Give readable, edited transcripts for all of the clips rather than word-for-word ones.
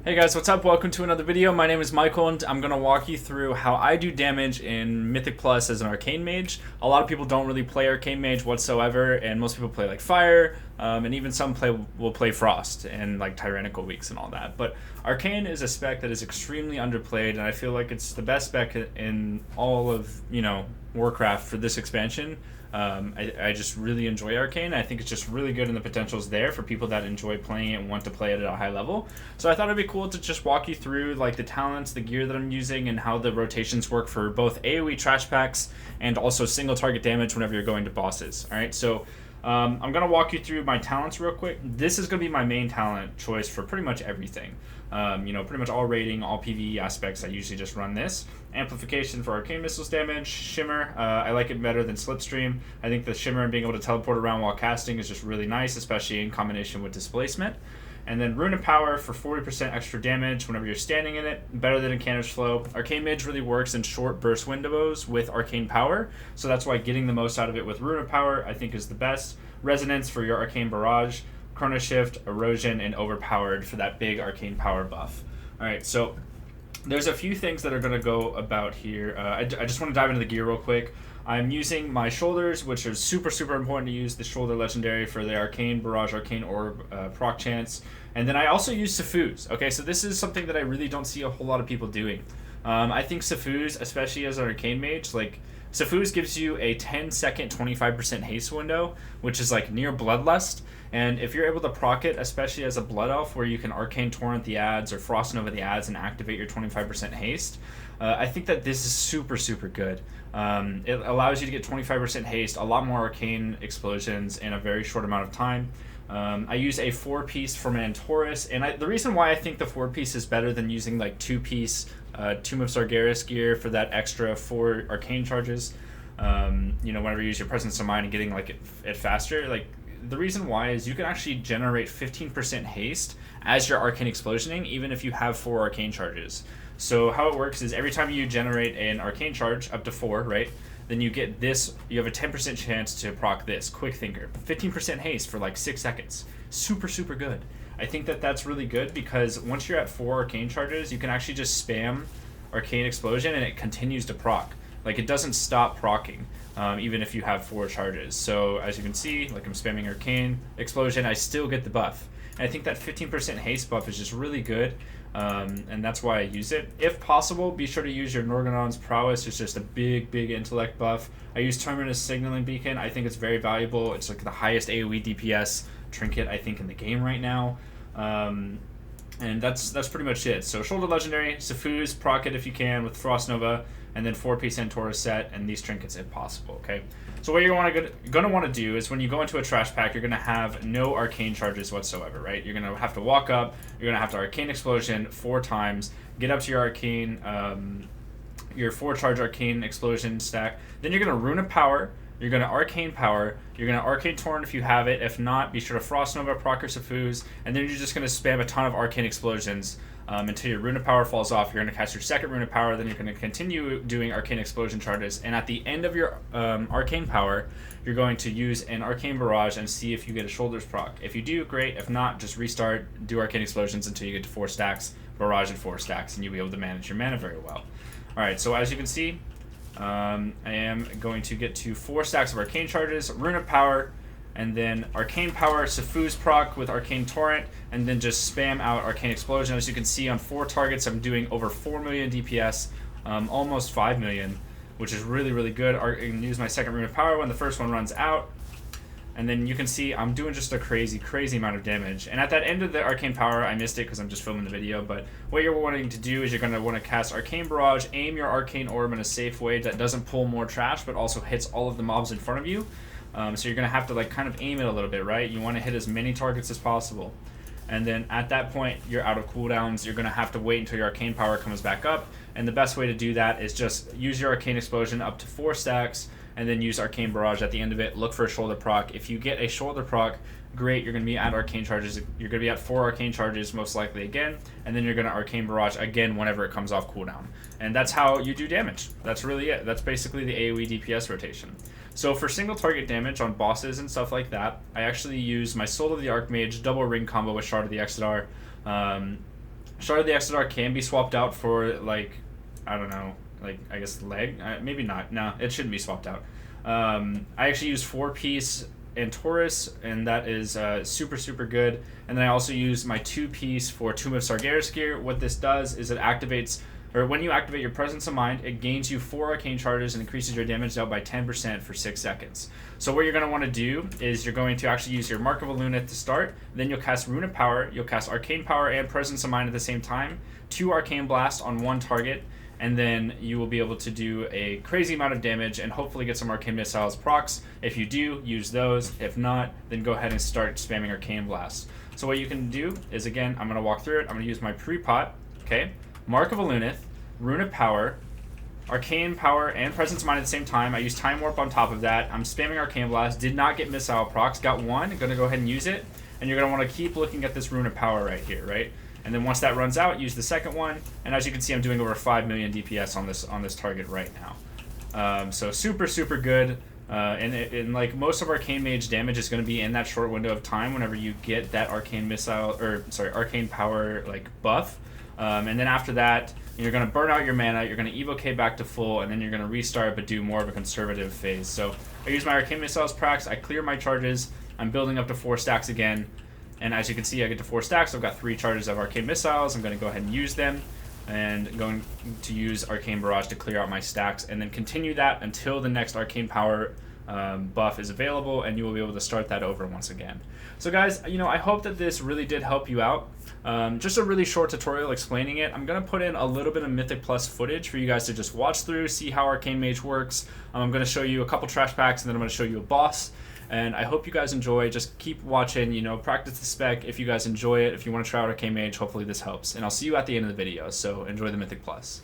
Hey guys, what's up? Welcome to another video. My name is Michael and I'm going to walk you through how I do damage in Mythic Plus as an Arcane Mage. A lot of people don't really play Arcane Mage whatsoever, and most people play like Fire, and even some will play Frost and like Tyrannical Weeks and all that. But Arcane is a spec that is extremely underplayed, and I feel like it's the best spec in all of, Warcraft for this expansion. I just really enjoy Arcane. I think it's just really good, and the potential's there for people that enjoy playing it and want to play it at a high level. So I thought it'd be cool to just walk you through like the talents, the gear that I'm using, and how the rotations work for both AoE trash packs and also single target damage whenever you're going to bosses. All right, so I'm gonna walk you through my talents real quick. This is gonna be my main talent choice for pretty much everything. Pretty much all rating, all PvE aspects, I usually just run this. Amplification for arcane missiles damage. Shimmer, I like it better than Slipstream. I think the Shimmer and being able to teleport around while casting is just really nice, especially in combination with Displacement. And then Rune of Power for 40% extra damage whenever you're standing in it, better than Incanter's Flow. Arcane Mage really works in short burst windows with Arcane Power, so that's why getting the most out of it with Rune of Power I think is the best. Resonance for your Arcane Barrage. Chrono Shift, Erosion, and Overpowered for that big Arcane Power buff. Alright, so there's a few things that are going to go about here. I just want to dive into the gear real quick. I'm using my shoulders, which are super important to use. The shoulder legendary for the Arcane Barrage, Arcane Orb, proc chance. And then I also use Sifus. Okay, so this is something that I really don't see a whole lot of people doing. I think Sifus, especially as an Arcane Mage, like Sifus gives you a 10-second 25% haste window, which is like near Bloodlust. And if you're able to proc it, especially as a Blood Elf, where you can Arcane Torrent the ads or Frost Nova the ads and activate your 25% haste, I think that this is super good. It allows you to get 25% haste, a lot more Arcane explosions in a very short amount of time. I use a 4-piece for Mantaurus, and the reason why I think the 4-piece is better than using like 2-piece Tomb of Sargeras gear for that extra 4 arcane charges, whenever you use your Presence of Mind and getting like it faster, like the reason why is you can actually generate 15% haste as you're arcane explosioning, even if you have 4 arcane charges. So how it works is every time you generate an arcane charge up to 4, right? Then you get this, you have a 10% chance to proc this, Quick Thinker. 15% haste for like 6 seconds. Super good. I think that that's really good because once you're at 4 arcane charges, you can actually just spam Arcane Explosion and it continues to proc. Like it doesn't stop procking, even if you have 4 charges. So as you can see, like I'm spamming Arcane Explosion, I still get the buff. And I think that 15% haste buff is just really good. And that's why I use it. If possible, be sure to use your Norganon's Prowess. It's just a big intellect buff. I use Terminus Signaling Beacon. I think it's very valuable. It's like the highest AoE DPS trinket I think in the game right now. And that's pretty much it. So Shoulder Legendary, Sifus, proc it if you can with Frost Nova, and then 4-piece Antaurus set, and these trinkets if possible, okay? So what you're going to want to do is when you go into a trash pack, you're going to have no arcane charges whatsoever, right? You're going to have to walk up, you're going to have to Arcane Explosion 4 times, get up to your Arcane, your 4-charge Arcane Explosion stack, then you're going to Rune of Power, you're going to Arcane Power, you're going to Arcane Torrent if you have it. If not, be sure to Frost Nova, proc your Sifus, and then you're just going to spam a ton of Arcane Explosions until your Rune of Power falls off. You're going to cast your second Rune of Power, then you're going to continue doing Arcane Explosion charges, and at the end of your Arcane Power, you're going to use an Arcane Barrage and see if you get a Shoulders proc. If you do, great. If not, just restart, do Arcane Explosions until you get to 4 stacks, Barrage at 4 stacks, and you'll be able to manage your mana very well. Alright, so as you can see, I am going to get to 4 stacks of Arcane charges, Rune of Power, and then Arcane Power, Sifus proc with Arcane Torrent, and then just spam out Arcane Explosion. As you can see on 4 targets, I'm doing over 4 million DPS, almost 5 million, which is really good. I can use my second Rune of Power when the first one runs out. And then you can see I'm doing just a crazy amount of damage. And at that end of the Arcane Power, I missed it because I'm just filming the video, but what you're wanting to do is you're going to want to cast Arcane Barrage, aim your Arcane Orb in a safe way that doesn't pull more trash, but also hits all of the mobs in front of you. So you're going to have to like kind of aim it a little bit, right? You want to hit as many targets as possible. And then at that point, you're out of cooldowns. You're going to have to wait until your Arcane Power comes back up. And the best way to do that is just use your Arcane Explosion up to 4 stacks, and then use Arcane Barrage at the end of it. Look for a shoulder proc. If you get a shoulder proc, great, you're going to be at Arcane Charges. You're going to be at 4 Arcane Charges most likely again, and then you're going to Arcane Barrage again whenever it comes off cooldown. And that's how you do damage. That's really it. That's basically the AoE DPS rotation. So for single target damage on bosses and stuff like that, I actually use my Soul of the Archmage double ring combo with Shard of the Exodar. Shard of the Exodar can be swapped out for, like, I don't know, like, I guess leg? Maybe not. No, it shouldn't be swapped out. I actually use 4-piece and Taurus, and that is super, super good. And then I also use my 2-piece for Tomb of Sargeras gear. What this does is it activates, or when you activate your Presence of Mind, it gains you 4 arcane charges and increases your damage dealt by 10% for 6 seconds. So what you're going to want to do is you're going to actually use your Mark of a Lunith to start, then you'll cast Rune of Power, you'll cast Arcane Power and Presence of Mind at the same time, 2 Arcane Blast on 1 target, and then you will be able to do a crazy amount of damage and hopefully get some Arcane Missiles procs. If you do, use those. If not, then go ahead and start spamming Arcane Blast. So what you can do is, again, I'm going to walk through it. I'm going to use my pre-pot, okay? Mark of a Lunith, Rune of Power, Arcane Power, and Presence of Mind at the same time. I use Time Warp on top of that. I'm spamming Arcane Blast. Did not get Missile procs. Got 1. Going to go ahead and use it. And you're going to want to keep looking at this Rune of Power right here, right? And then once that runs out, use the second one. And as you can see, I'm doing over 5 million DPS on this target right now. So super, super good. And like most of Arcane Mage damage is going to be in that short window of time whenever you get that Arcane Power like buff. And then after that, you're going to burn out your mana, you're going to evoke back to full, and then you're going to restart but do more of a conservative phase. So I use my Arcane Missiles pracs, I clear my charges, I'm building up to 4 stacks again. And as you can see, I get to 4 stacks. I've got 3 charges of Arcane Missiles. I'm going to go ahead and use them. And going to use Arcane Barrage to clear out my stacks. And then continue that until the next Arcane Power buff is available. And you will be able to start that over once again. So guys, I hope that this really did help you out. Just a really short tutorial explaining it. I'm going to put in a little bit of Mythic Plus footage for you guys to just watch through, see how Arcane Mage works. I'm going to show you a couple trash packs, and then I'm going to show you a boss. And I hope you guys enjoy. Just keep watching, practice the spec. If you guys enjoy it, if you want to try out Arcane Mage, hopefully this helps. And I'll see you at the end of the video, so enjoy the Mythic Plus.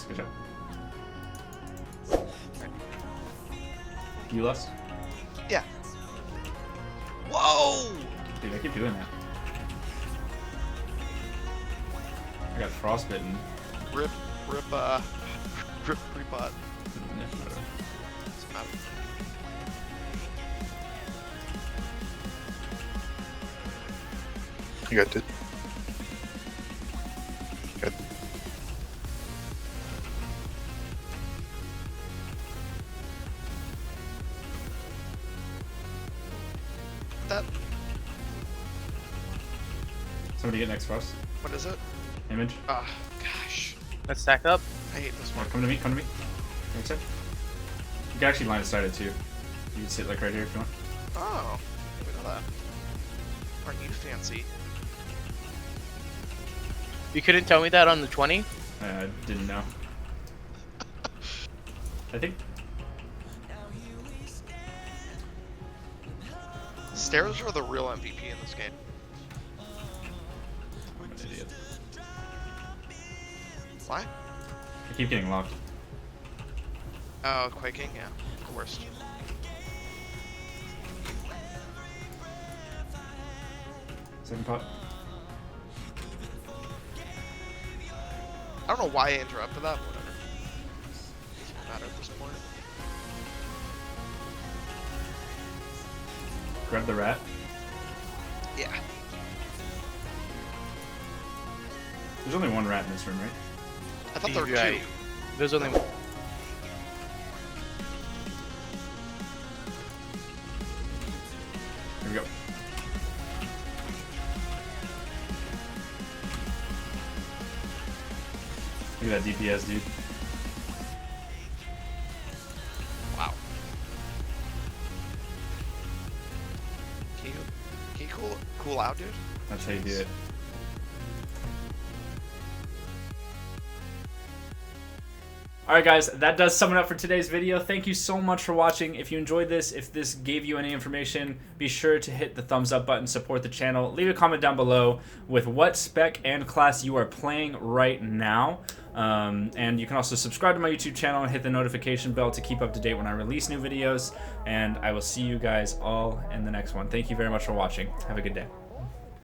Good job. You lost? Yeah. Whoa! Dude, I keep doing that. I got frostbitten. Rip pre-pot. Doesn't matter. You got it. Good. That. Somebody get next frost. What is it? Image. Ah, gosh. Let's stack up. I hate this Yeah, one. come to me, come to me. Right side. You can actually line of sight it too. You can sit like right here if you want. Oh, I didn't know that. Aren't you fancy? You couldn't tell me that on the 20? I didn't know. I think. Stairs are the real MVP in this game. I'm an idiot. Why? I keep getting locked. Oh, quaking, yeah, the worst. Second pot. I don't know why I interrupted that, but whatever. Doesn't matter at this point. Grab the rat. Yeah. There's only one rat in this room, right? I thought there were Right. two. There's only one. Here we go. Look at that DPS, dude. Wow. Can you cool out, dude? That's how you do it. Alright guys, that does sum it up for today's video. Thank you so much for watching. If you enjoyed this, if this gave you any information, be sure to hit the thumbs up button, support the channel. Leave a comment down below with what spec and class you are playing right now. And you can also subscribe to my YouTube channel and hit the notification bell to keep up to date when I release new videos. And I will see you guys all in the next one. Thank you very much for watching. Have a good day.